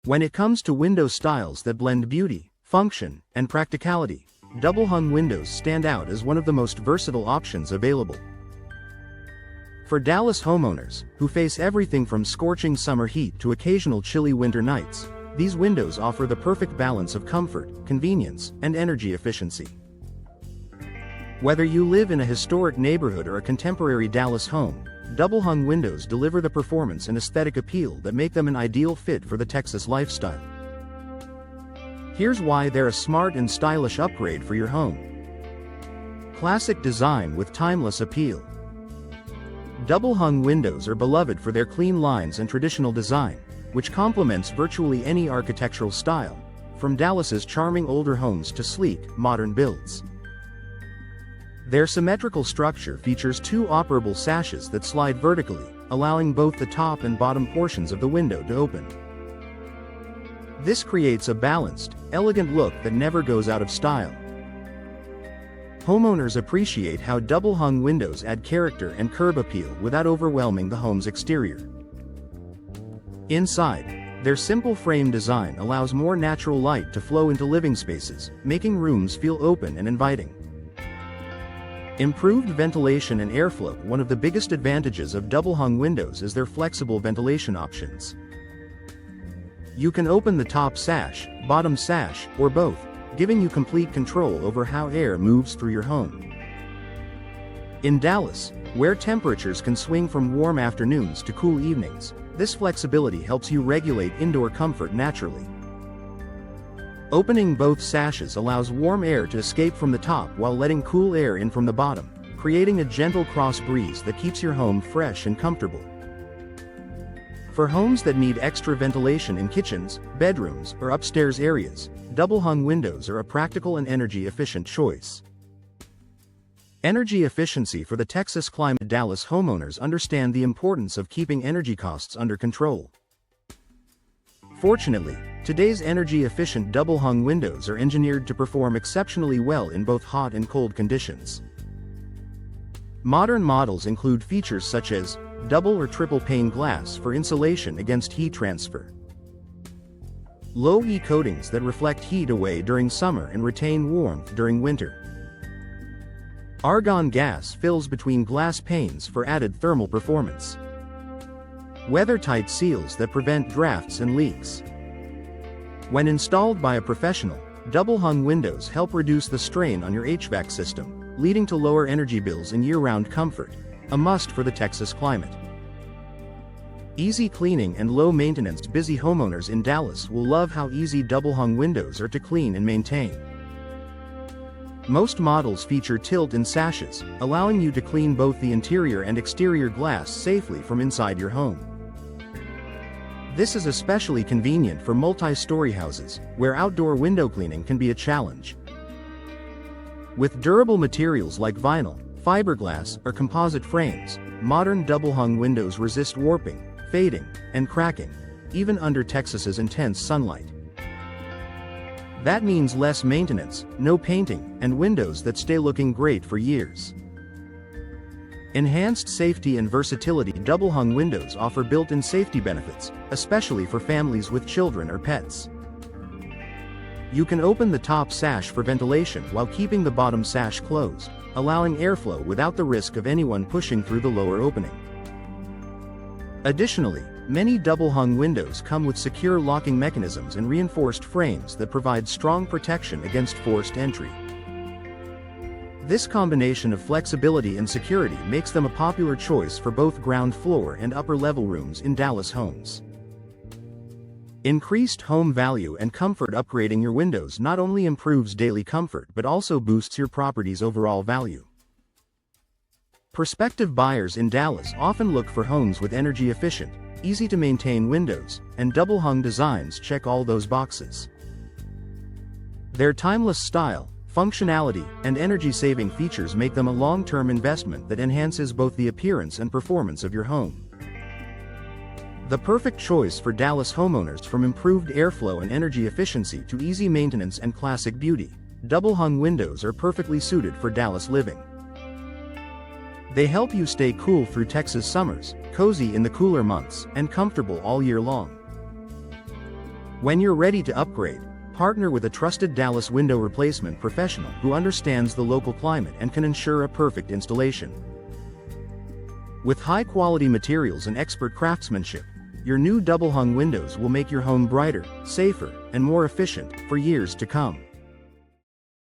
When it comes to window styles that blend beauty, function, and practicality, double-hung windows stand out as one of the most versatile options available. For Dallas homeowners, who face everything from scorching summer heat to occasional chilly winter nights, these windows offer the perfect balance of comfort, convenience, and energy efficiency. Whether you live in a historic neighborhood or a contemporary Dallas home, double-hung windows deliver the performance and aesthetic appeal that make them an ideal fit for the Texas lifestyle. Here's why they're a smart and stylish upgrade for your home. Classic design with timeless appeal. Double-hung windows are beloved for their clean lines and traditional design, which complements virtually any architectural style, from Dallas's charming older homes to sleek, modern builds. Their symmetrical structure features two operable sashes that slide vertically, allowing both the top and bottom portions of the window to open. This creates a balanced, elegant look that never goes out of style. Homeowners appreciate how double-hung windows add character and curb appeal without overwhelming the home's exterior. Inside, their simple frame design allows more natural light to flow into living spaces, making rooms feel open and inviting. Improved ventilation and airflow. One of the biggest advantages of double-hung windows is their flexible ventilation options. You can open the top sash, bottom sash, or both, giving you complete control over how air moves through your home. In Dallas, where temperatures can swing from warm afternoons to cool evenings, this flexibility helps you regulate indoor comfort naturally. Opening both sashes allows warm air to escape from the top while letting cool air in from the bottom, creating a gentle cross breeze that keeps your home fresh and comfortable. For homes that need extra ventilation in kitchens, bedrooms, or upstairs areas, double-hung windows are a practical and energy-efficient choice. Energy efficiency. For the Texas climate, Dallas homeowners understand the importance of keeping energy costs under control. Fortunately, today's energy-efficient double-hung windows are engineered to perform exceptionally well in both hot and cold conditions. Modern models include features such as double or triple pane glass for insulation against heat transfer, low E coatings that reflect heat away during summer and retain warmth during winter, argon gas fills between glass panes for added thermal performance, weather-tight seals that prevent drafts and leaks. When installed by a professional, double-hung windows help reduce the strain on your HVAC system, leading to lower energy bills and year-round comfort, a must for the Texas climate. Easy cleaning and low maintenance. Busy homeowners in Dallas will love how easy double-hung windows are to clean and maintain. Most models feature tilt and sashes, allowing you to clean both the interior and exterior glass safely from inside your home. This is especially convenient for multi-story houses, where outdoor window cleaning can be a challenge. With durable materials like vinyl, fiberglass, or composite frames, modern double-hung windows resist warping, fading, and cracking, even under Texas's intense sunlight. That means less maintenance, no painting, and windows that stay looking great for years. Enhanced safety and versatility. Double-hung windows offer built-in safety benefits, especially for families with children or pets. You can open the top sash for ventilation while keeping the bottom sash closed, allowing airflow without the risk of anyone pushing through the lower opening. Additionally, many double-hung windows come with secure locking mechanisms and reinforced frames that provide strong protection against forced entry. This combination of flexibility and security makes them a popular choice for both ground floor and upper-level rooms in Dallas homes. Increased home value and comfort. Upgrading your windows not only improves daily comfort but also boosts your property's overall value. Prospective buyers in Dallas often look for homes with energy-efficient, easy-to-maintain windows, and double-hung designs check all those boxes. Their timeless style, functionality, and energy-saving features make them a long-term investment that enhances both the appearance and performance of your home. The perfect choice for Dallas homeowners. From improved airflow and energy efficiency to easy maintenance and classic beauty, double-hung windows are perfectly suited for Dallas living. They help you stay cool through Texas summers, cozy in the cooler months, and comfortable all year long. When you're ready to upgrade, partner with a trusted Dallas window replacement professional who understands the local climate and can ensure a perfect installation. With high-quality materials and expert craftsmanship, your new double-hung windows will make your home brighter, safer, and more efficient for years to come.